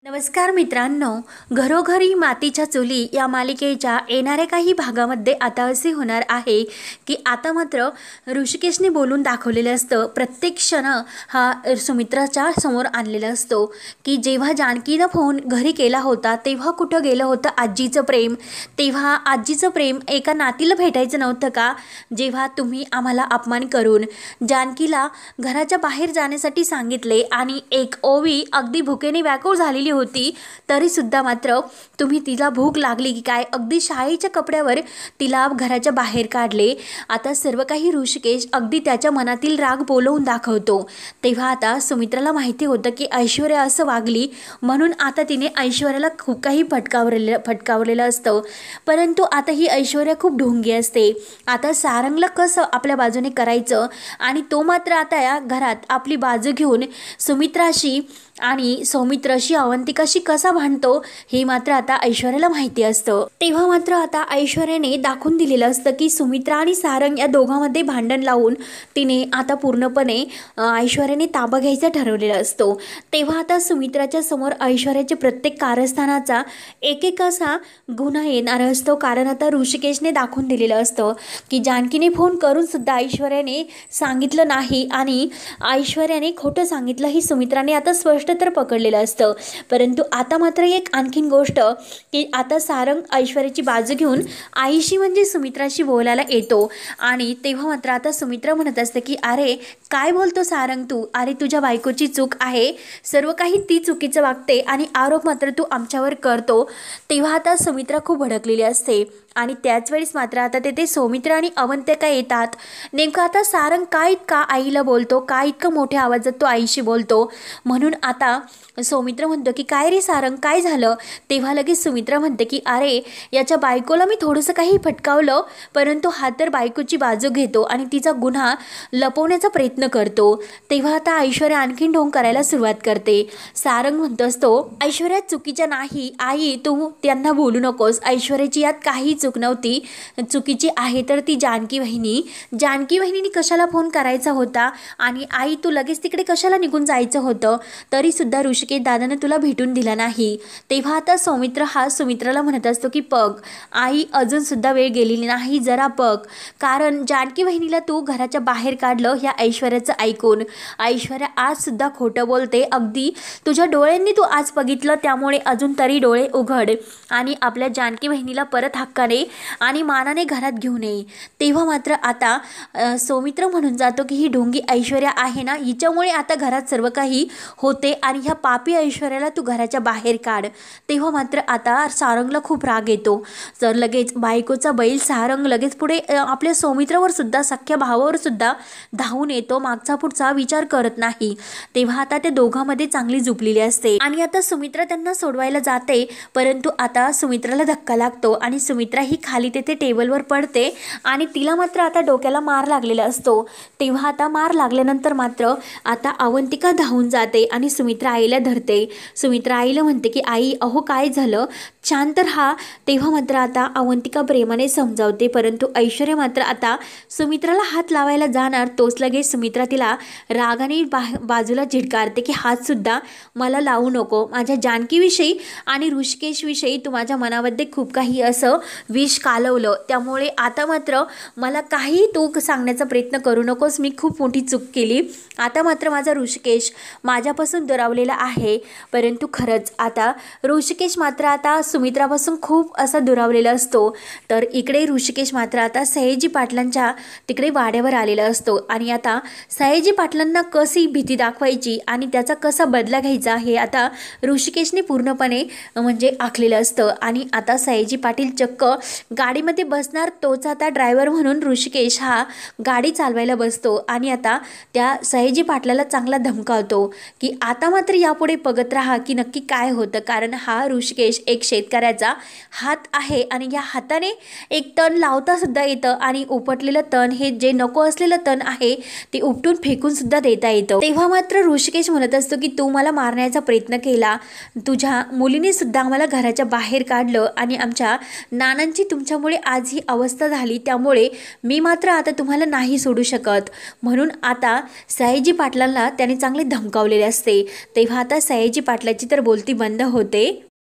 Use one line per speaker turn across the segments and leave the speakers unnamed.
नमस्कार मित्रांनो, घरोघरी मातीच्या चुली या मालिकेच्या येणाऱ्या काही भागामध्ये आता असे होणार आहे की आता मात्र ऋषिकेशने बोलून दाखवलेलं असतं. प्रत्येक क्षण हा सुमित्राच्या समोर आणलेला असतो की जेव्हा जानकीनं फोन घरी केला होता तेव्हा कुठं गेलं होतं आजीचं प्रेम. तेव्हा आजीचं प्रेम एका नातीला भेटायचं नव्हतं का? जेव्हा तुम्ही आम्हाला अपमान करून जानकीला घराच्या बाहेर जाण्यासाठी सांगितले आणि एक ओवी अगदी भुकेने व्याकुळ झालेली होती तरी सुद्धा मात्र तुम्ही तिला भूक लागली की काय अगदी शाळेच्या कपड्यावर तिला घराच्या बाहेर काढले. आता सर्व काही ऋषिकेश अगदी त्याच्या मनातील राग बोलवून दाखवतो. तेव्हा आता सुमित्राला माहिती होतं की ऐश्वर्या असं वागली म्हणून आता तिने ऐश्वर्याला खूप काही फटकावलेलं असतं. परंतु आता ही ऐश्वर्या खूप ढोंगी असते. आता सारंगला कसं आपल्या बाजूने करायचं आणि तो मात्र आता या घरात आपली बाजू घेऊन सुमित्राशी आणि सौमित्राशी अवंतिकाशी कसा भांडतो हे मात्र आता ऐश्वर्याला माहिती असतं. तेव्हा मात्र आता ऐश्वर्याने दाखवून दिलेलं असतं की सुमित्रा आणि सारंग या दोघांमध्ये भांडण लावून तिने आता पूर्णपणे ऐश्वर्याने ताबा घ्यायचा ठरवलेला असतो. तेव्हा आता सुमित्राच्या समोर ऐश्वर्याच्या प्रत्येक कारस्थानाचा एक असा गुन्हा येणार असतो. कारण आता ऋषिकेशने दाखवून दिलेलं असतं की जानकीने फोन करून सुद्धा ऐश्वर्याने सांगितलं नाही आणि ऐश्वर्याने खोटं सांगितलं ही सुमित्राने आता स्पष्ट तर पकडलेलं असतं. परंतु आता मात्र एक आणखीन गोष्ट की आता सारंग ऐश्वर्याची बाजू घेऊन आईशी म्हणजे सुमित्राशी बोलायला येतो आणि तेव्हा मात्र आता सुमित्रा म्हणत असते की अरे काय बोलतो सारंग तू? अरे तुझ्या बायकोची चूक आहे, सर्व काही ती चुकीचं वागते आणि आरोप मात्र तू आमच्यावर करतो. तेव्हा आता सुमित्रा खूप भडकलेली असते आणि त्याच वेळेस मात्र आता तेथे सौमित्र आणि अवंतिका येतात. नेमकं आता सारंग काय इतका आईला बोलतो, काय इतकं मोठ्या आवाजात तो आईशी बोलतो म्हणून आता सौमित्र म्हणतो की काय रे सारंग काय झालं? तेव्हा लगेच सुमित्रा म्हणते की अरे याच्या बायकोला मी थोडंसं काही फटकावलं परंतु हा तर बायकोची बाजू घेतो आणि तिचा गुन्हा लपवण्याचा प्रयत्न करतो. तेव्हा आता ऐश्वर्या आणखीन ढोंग करायला सुरुवात करते. सारंग म्हणतो असतो ऐश्वर्या चुकीच्या नाही, आई तू त्यांना बोलू नकोस, ऐश्वर्याची यात काही चूक नव्हती, चुकीची आहे तर ती जानकी वहिनीने कशाला फोन करायचा होता आणि आई तू लगेच तिकडे कशाला निघून जायचं होतं? तरी सुद्धा ऋषिकेश दादानं तुला भेटून दिला नाही. तेव्हा आता सौमित्र हा सुमित्राला म्हणत असतो की बघ आई अजून सुद्धा वेळ गेलेली नाही, जरा बघ, कारण जानकी वहिनीला तू घराच्या बाहेर काढलं ह्या ऐश्वर्याचं ऐकून. ऐश्वर्या आज सुद्धा खोटं बोलते, अगदी तुझ्या डोळ्यांनी तू आज बघितलं त्यामुळे अजून तरी डोळे उघड आणि आपल्या जानकी वहिनीला परत हक्काने आणि मानाने घरात घेऊन ये. तेव्हा मात्र आता सौमित्र म्हणून जातो की ही ढोंगी ऐश्वर्या आहे ना, हिच्यामुळे आता घरात सर्व काही होते आणि ह्या पापी ऐश्वर्याला तू घराच्या बाहेर काढ. तेव्हा मात्र आता सारंगला खूप राग येतो. तर लगेच बायकोचा बैल सारंग लगेच पुढे आपल्या सौमित्रावर सुद्धा सख्या भावावर सुद्धा धावून येतो, मागचा पुढचा विचार करत नाही. तेव्हा आता त्या दोघांमध्ये चांगली झुपलेली असते आणि आता सुमित्रा त्यांना सोडवायला जाते परंतु आता सुमित्राला धक्का लागतो आणि सुमित्रा ही खाली तेथे टेबलवर पडते आणि तिला मात्र आता डोक्याला मार लागलेला असतो. तेव्हा आता मार लागल्यानंतर मात्र आता अवंतिका धावून जाते आणि सुमित्रा आईला धरते. सुमित्रा आईला म्हणते की आई अहो काय झालं, शांत राहा. तेव्हा मात्र आता अवंतिका प्रेमाने समजावते परंतु ऐश्वर्या मात्र आता सुमित्राला हात लावायला जाणार तोच लगेच सुमित्रा तिला रागाने बाजूला झिडकारते की हात सुद्धा मला लावू नको. माझ्या जानकीविषयी आणि ऋषिकेशविषयी तू माझ्या मनामध्ये खूप काही असं विष कालवलं, त्यामुळे आता मात्र मला काही तू सांगण्याचा प्रयत्न करू नकोस, मी खूप मोठी चूक केली. आता मात्र माझा ऋषिकेश माझ्यापासून दुरावलेला आहे. परंतु खरंच आता ऋषिकेश मात्र आता सुमित्रापासून खूप असा दुरावलेला असतो. तर इकडे ऋषिकेश मात्र आता सयाजी पाटलांच्या तिकडे वाड्यावर आलेला असतो आणि आता सयाजी पाटलांना कशी भीती दाखवायची आणि त्याचा कसा बदला घ्यायचा हे आता ऋषिकेशने पूर्णपणे म्हणजे आखलेलं असतं. आणि आता सयाजी पाटील चक्क गाडीमध्ये बसणार तोच आता ड्रायव्हर म्हणून ऋषिकेश हा गाडी चालवायला बसतो आणि आता त्या सयाजी पाटलाला चांगला धमकावतो की आता मात्र यापुढे बघत राहा की नक्की काय होतं, कारण हा ऋषिकेश एक शेतकऱ्याचा हात आहे आणि या हाताने एक तण लावता सुद्धा येतं आणि उपटलेलं तण हे जे नको असलेलं तण आहे ते उपटून फेकून सुद्धा देता येतं. तेव्हा मात्र ऋषिकेश म्हणत असतो की तू मला मारण्याचा प्रयत्न केला, तुझ्या मुलीने सुद्धा आम्हाला घराच्या बाहेर काढलं आणि आमच्या नानांची तुमच्यामुळे आज ही अवस्था झाली, त्यामुळे मी मात्र आता तुम्हाला नाही सोडू शकत. म्हणून आता सयाजी पाटलांना त्याने चांगले धमकावलेले असते. तेव्हा आता सयाजी पाटलाची तर बोलती बंद होते।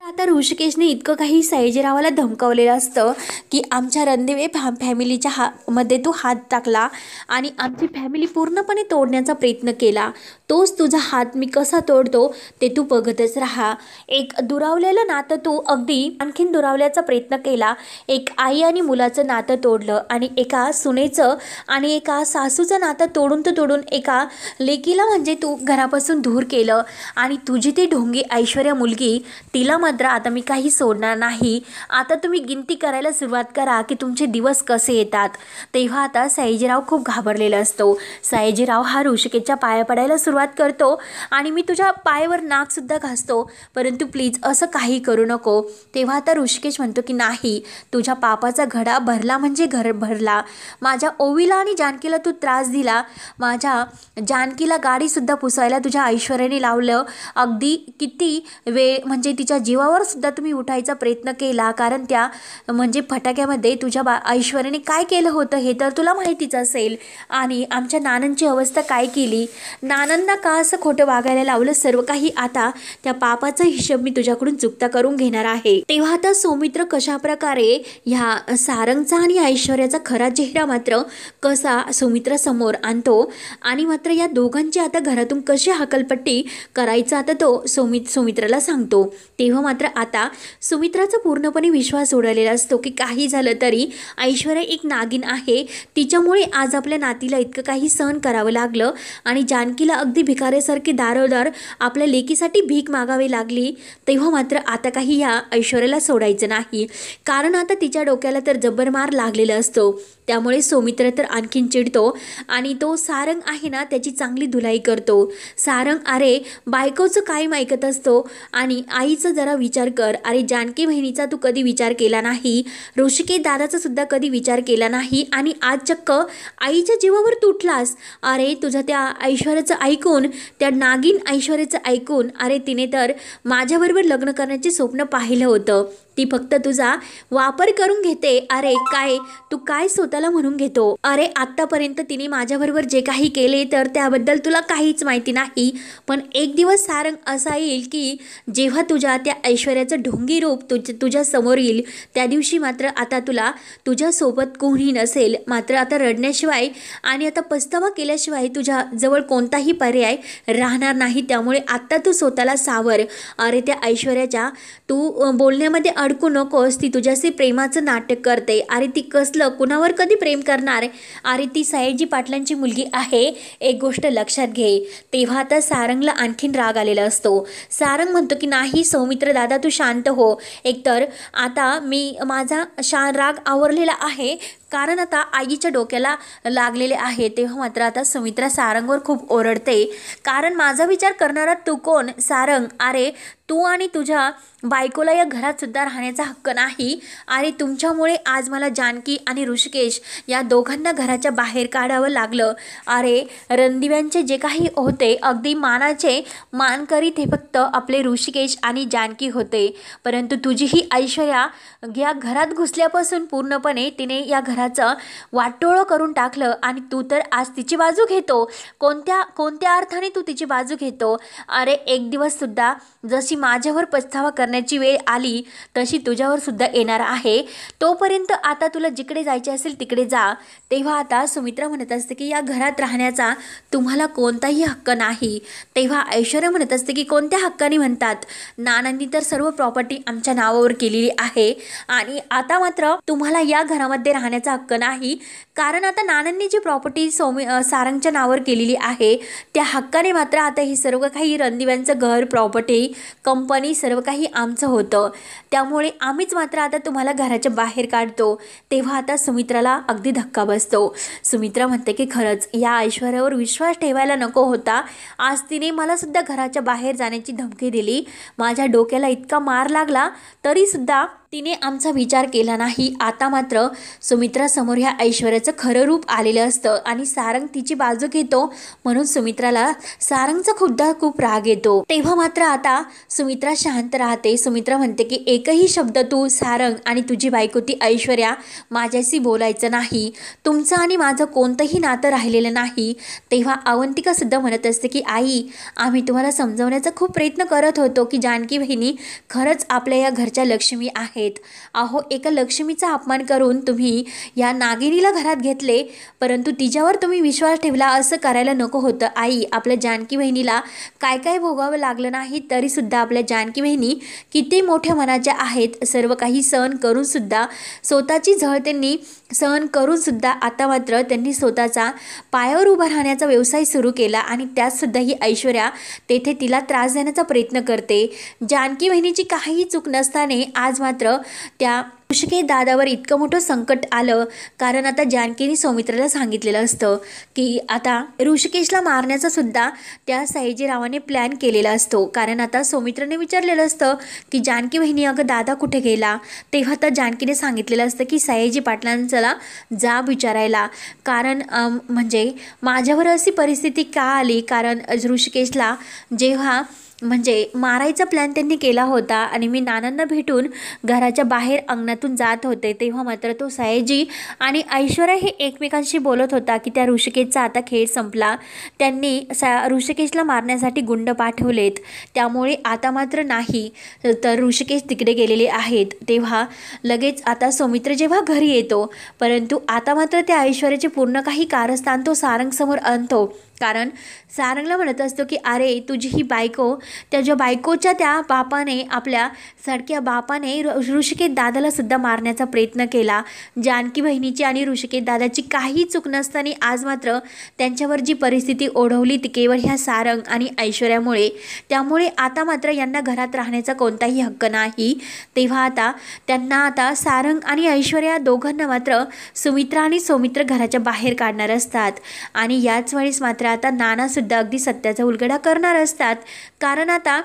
आता ऋषिकेशने इतकं काही सयाजीरावाला धमकावलेलं असतं की आमच्या रणदिवे फॅमिलीच्या मध्ये तू हात टाकला आणि आमची फॅमिली पूर्णपणे तोडण्याचा प्रयत्न केला, तोच तुझा हात मी कसा तोडतो ते तू बघतच राहा। एक दुरावलेलं नातं तू अगदी आणखीन दुरावल्याचा प्रयत्न केला, एक आई आणि मुलाचं नातं तोडलं आणि एका सुनेचं आणि एका सासूचं नातं तोडून एका लेकीला म्हणजे तू घरापासून दूर केलं आणि तुझी ती ढोंगी ऐश्वर्या मुलगी तिला मात्र आता मी काही सोडणार नाही, आता तुम्ही गिनती करायला सुरुवात करा की तुमचे दिवस कसे येतात। तेव्हा आता सयाजीराव खूप घाबरलेला असतो। सयाजीराव हा ऋषिकेशच्या पाया पडायला सुरुवात करतो आणि मी तुझ्या पायावर नाकसुद्धा घासतो, परंतु प्लीज असं काही करू नको। तेव्हा आता ऋषिकेश म्हणतो की नाही, तुझ्या पापाचा घडा भरला म्हणजे घर भरला, माझ्या ओवीला आणि जानकीला तू त्रास दिला, माझ्या जानकीला गाडीसुद्धा पुसायला तुझ्या ऐश्वर्याने लावलं, अगदी किती वेळ म्हणजे तिच्या जीवावर सुद्धा तुम्ही उठायचा प्रयत्न केला, कारण त्या म्हणजे फटाक्यामध्ये तुझ्या ऐश्वर्याने काय केलं होतं हे तर तुला माहितीच असेल। आणि आमच्या नानांची अवस्था काय केली, नानांना का असं खोटं वागायला लावलं, सर्व काही आता त्या पापाचा हिशोब मी तुझ्याकडून चुकता करून घेणार आहे। तेव्हा आता सौमित्र कशा प्रकारे ह्या सारंगचा आणि ऐश्वर्याचा खरा चेहरा मात्र कसा सौमित्र समोर आणतो आणि मात्र या दोघांची आता घरातून कशी हकलपट्टी करायचं आता तो सौमित्राला सांगतो। तेव्हा मात्र आता सुमित्राचा पूर्णपणे विश्वास उडालेला असतो की काही झालं तरी ऐश्वर्या एक नागिन आहे, तिच्यामुळे आज आपल्या नातीला इतकं काही सहन करावं लागलं आणि जानकीला अगदी भिकाऱ्यासारखी दारोदार आपल्या लेकीसाठी भीक मागावी लागली। तेव्हा मात्र आता काही या ऐश्वर्याला सोडायचं नाही, कारण आता तिच्या डोक्याला तर जबर मार लागलेला असतो। त्यामुळे सौमित्र तर आणखीन चिडतो आणि तो सारंग आहे ना त्याची चांगली धुलाई करतो। सारंग अरे बायकोचं कायम ऐकत असतो आणि आईचा जरा विचार कर, अरे जानकी बहिणीचा तू कधी विचार केला नाही, ऋषिकेश दादाचा सुद्धा कधी विचार केला नाही आणि आज चक्क आईच्या जीवावर तुटलास। अरे तुझं त्या ऐश्वर्याचं ऐकून, त्या नागिन ऐश्वर्याचं ऐकून, अरे तिने तर माझ्याबरोबर लग्न करण्याचे स्वप्न पाहिलं होतं, ती फक्त तुझा वापर करून घेते। अरे काय तू काय स्वतःला म्हणून घेतो, अरे आत्तापर्यंत तिने माझ्याबरोबर जे काही केले तर त्याबद्दल तुला काहीच माहिती नाही, पण एक दिवस सारंग असा येईल की जेव्हा तुझ्या त्या ऐश्वर्याचं ढोंगी रूप तुझ्या समोर येईल, त्या दिवशी मात्र आता तुला तुझ्यासोबत कोणी नसेल, मात्र आता रडण्याशिवाय आणि आता पस्तावा केल्याशिवाय तुझ्या जवळ कोणताही पर्याय राहणार नाही। त्यामुळे आत्ता तू स्वतःला सावर। अरे त्या ऐश्वर्याच्या तू बोलण्यामध्ये अडकू नकोस, ती तुझ्याशी प्रेमाचं नाटक करते, अरे ती कसलं कुणावर कधी प्रेम करणार, अरे ती सयाजी पाटलांची मुलगी आहे, एक गोष्ट लक्षात घे। तेव्हा आता सारंगला आणखीन राग आलेला असतो। सारंग म्हणतो की नाही सौमित्र दादा तू शांत हो, एकतर आता मी माझा राग आवरलेला आहे, कारण आता आईच्या डोक्याला लागलेले आहे। तेव्हा मात्र आता सौमित्रा सारंगवर खूप ओरडते, कारण माझा विचार करणारा तू कोण सारंग, अरे तू आणि तुझ्या बायकोला या घरात सुद्धा राहण्याचा हक्क नाही, अरे तुमच्यामुळे आज मला जानकी आणि ऋषिकेश या दोघांना घराच्या बाहेर काढावं लागलं। अरे रणदिव्यांचे जे काही होते अगदी मानाचे मानकरीत हे फक्त आपले ऋषिकेश आणि जानकी होते, परंतु तुझी ही ऐश्वर्या या घरात घुसल्यापासून पूर्णपणे तिने या घराचं वाटोळं करून टाकलं आणि तू तर आज तिची बाजू घेतो। कोणत्या अर्थाने तू तिची बाजू घेतो, अरे एक दिवस सुद्धा जशी माझ्यावर पछतावा करण्याची वेळ आली तशी तुझ्यावर सुद्धा येणार आहे, तोपर्यंत आता तुला जिकडे जायचे असेल तिकडे जा। तेव्हा आता सुमित्रा म्हणत असते की या घरात राहण्याचा तुम्हाला कोणताही हक्क नाही। तेव्हा ऐश्वर्या म्हणत असते की कोणत्या हक्काने म्हणतात, नानांनी तर सर्व प्रॉपर्टी आमच्या नावावर केलेली आहे आणि आता मात्र तुम्हाला या घरामध्ये राहण्याचा हक्क नाही, कारण आता नानांनी जी प्रॉपर्टी सारंगच्या नावावर केलेली आहे त्या हक्काने मात्र आता ही सर्व काही रणदिव्यांचं घर, प्रॉपर्टी, कंपनी सर्व काही आमचं होतं, त्यामुळे आम्हीच मात्र आता तुम्हाला घराच्या बाहेर काढतो। तेव्हा आता सुमित्राला अगदी धक्का बसतो। सुमित्रा म्हणते की खरंच या ऐश्वर्यावर विश्वास ठेवायला नको होता, आज तिने मला सुद्धा घराच्या बाहेर जाण्याची धमकी दिली, माझ्या डोक्याला इतका मार लागला तरी सुद्धा तिने आमचा विचार केला नाही। आता मात्र सुमित्रासमोर ह्या ऐश्वर्याचं खरं रूप आलेलं असतं आणि सारंग तिची बाजू घेतो, म्हणून सुमित्राला सारंगचा खूप राग येतो। तेव्हा मात्र आता सुमित्रा शांत राहते। सुमित्रा म्हणते की एकही शब्द तू सारंग आणि तुझी बायको ती ऐश्वर्या माझ्याशी बोलायचं नाही, तुमचं आणि माझं कोणतंही नातं राहिलेलं नाही। तेव्हा अवंतिका सुद्धा म्हणत असते की आई, आम्ही तुम्हाला समजवण्याचा खूप प्रयत्न करत होतो की जानकी बहिणी खरंच आपल्या या घरच्या लक्ष्मी आहेत। अहो, एका लक्ष्मीचा अपमान करून तुम्ही या नागिनीला घरात घेतले, परंतु तिच्यावर तुम्ही विश्वास ठेवला, असं करायला नको होतं। आई, आपल्या जानकी बहिणीला काय काय भोगावं लागलं नाही तरी सुद्धा आपल्या जानकी बहिणी किती मोठ्या मनाच्या आहेत। सर्व काही सहन करून सुद्धा, स्वतःची झळ त्यांनी सहन करून सुद्धा आता मात्र त्यांनी स्वतःचा पायावर उभा राहण्याचा व्यवसाय सुरू केला आणि त्यात सुद्धा ही ऐश्वर्या तेथे तिला त्रास देण्याचा प्रयत्न करते। जानकी बहिणीची काहीही चूक नसताना आज मात्र त्या ऋषिकेश दादावर इतकं मोठं संकट आलं, कारण आता जानकीने सौमित्राला सांगितलेलं असतं की आता ऋषिकेशला मारण्याचा सुद्धा त्या सयाजीरावाने प्लॅन केलेला असतो। कारण आता सौमित्राने विचारलेलं असतं की जानकी बहिणी अगं दादा कुठे गेला, तेव्हा तर जानकीने सांगितलेलं असतं की सयाजी पाटलांचा जाब विचारायला। कारण म्हणजे माझ्यावर अशी परिस्थिती का आली, कारण ऋषिकेशला जेव्हा म्हणजे मारायचा प्लॅन त्यांनी केला होता आणि मी नानांना भेटून घराच्या बाहेर अंगणातून जात होते, तेव्हा मात्र तो सयाजी आणि ऐश्वर्या हे एकमेकांशी बोलत होता की त्या ऋषिकेशचा आता खेळ संपला, त्यांनी ऋषिकेशला मारण्यासाठी गुंड पाठवलेत, त्यामुळे आता मात्र नाही तर ऋषिकेश तिकडे गेलेले आहेत। तेव्हा लगेच आता सौमित्र जेव्हा घरी येतो, परंतु आता मात्र त्या ऐश्वर्याचे पूर्ण काही कारस्थान तो सारंगसमोर आणतो। कारण सारंगला म्हणत असतो की अरे, तुझी ही बायको, त्याच्या बायकोच्या त्या बापाने, आपल्या सडक्या बापाने ऋषिकेश दादाला सुद्धा मारण्याचा प्रयत्न केला। जानकी बहिणीची आणि ऋषिकेश दादाची काही चूक नसताना आज मात्र त्यांच्यावर जी परिस्थिती ओढवली ती केवळ ह्या सारंग आणि ऐश्वर्यामुळे, त्यामुळे आता मात्र यांना घरात राहण्याचा कोणताही हक्क नाही। तेव्हा आता त्यांना आता सारंग आणि ऐश्वर्या दोघांना मात्र सुमित्रा आणि सौमित्र घराच्या बाहेर काढणार असतात आणि याच वेळेस मात्र आता नाना सुद्धा अगदी सत्याचा उलगडा करणार असतात। कारण आता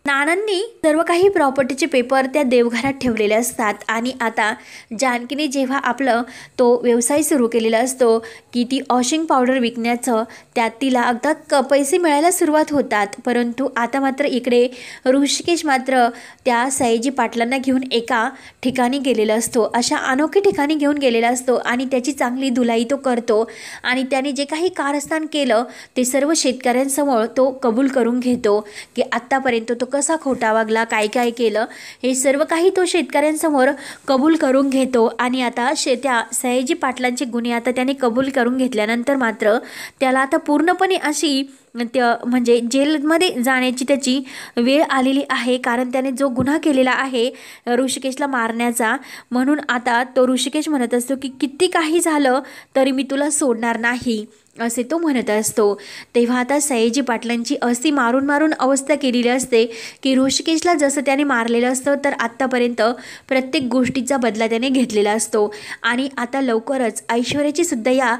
नानांनी सर्व काही प्रॉपर्टीचे पेपर त्या देवघरात ठेवलेले असतात आणि आता जानकीने जेव्हा आपलं तो व्यवसाय सुरू केलेला असतो की ती वॉशिंग पावडर विकण्याचं, त्यात तिला अगदा पैसे मिळायला सुरुवात होतात, परंतु आता मात्र इकडे ऋषिकेश मात्र त्या सयाजी पाटलांना घेऊन एका ठिकाणी गेलेला असतो, अशा अनोख्या ठिकाणी घेऊन गेलेला असतो आणि त्याची चांगली धुलाई तो करतो आणि त्याने जे काही कारस्थान केलं ते सर्व शेतकऱ्यांसमोर तो कबूल करून घेतो की आत्तापर्यंत तो कसा खोटा वागला, काय काय केलं, हे सर्व काही तो शेतकऱ्यांसमोर कबूल करून घेतो। आणि आता त्या सयाजी पाटलांचे गुन्हे आता त्याने कबूल करून घेतल्यानंतर मात्र त्याला आता पूर्णपणे अशी म्हणजे जेलमध्ये जाण्याची त्याची वेळ आलेली आहे, कारण त्याने जो गुन्हा केलेला आहे ऋषिकेशला मारण्याचा, म्हणून आता तो ऋषिकेश म्हणत असतो की किती काही झालं तरी मी तुला सोडणार नाही, असे तो म्हणत असतो। तेव्हा आता सयाजी पाटलांची अशी मारून मारून अवस्था केलेली असते की ऋषिकेशला जसं त्याने मारलेलं असतं तर आत्तापर्यंत प्रत्येक गोष्टीचा बदला त्याने घेतलेला असतो। आणि आता लवकरच ऐश्वर्याची सुद्धा या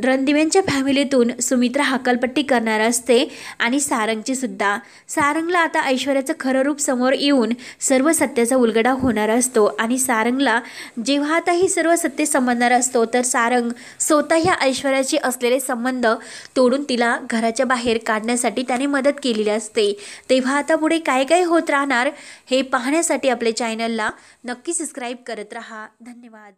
रणदिव्यांच्या फॅमिलीतून सुमित्रा हकालपट्टी करणार असते आणि सारंगची सुद्धा। सारंगला आता ऐश्वर्याचं खरं रूप समोर येऊन सर्व सत्याचा उलगडा होणार असतो आणि सारंगला जेव्हा आता ही सर्व सत्य समजणार असतो तर सारंग स्वतः ह्या ऐश्वर्याची असलेले संबंध तोडून तिला घराच्या बाहेर काढण्यासाठी त्याने मदत केलेली असते। तेव्हा आता पुढे काय काय होत राहणार हे पाहण्यासाठी आपल्या चॅनलला नक्की सबस्क्राईब करत राहा। धन्यवाद।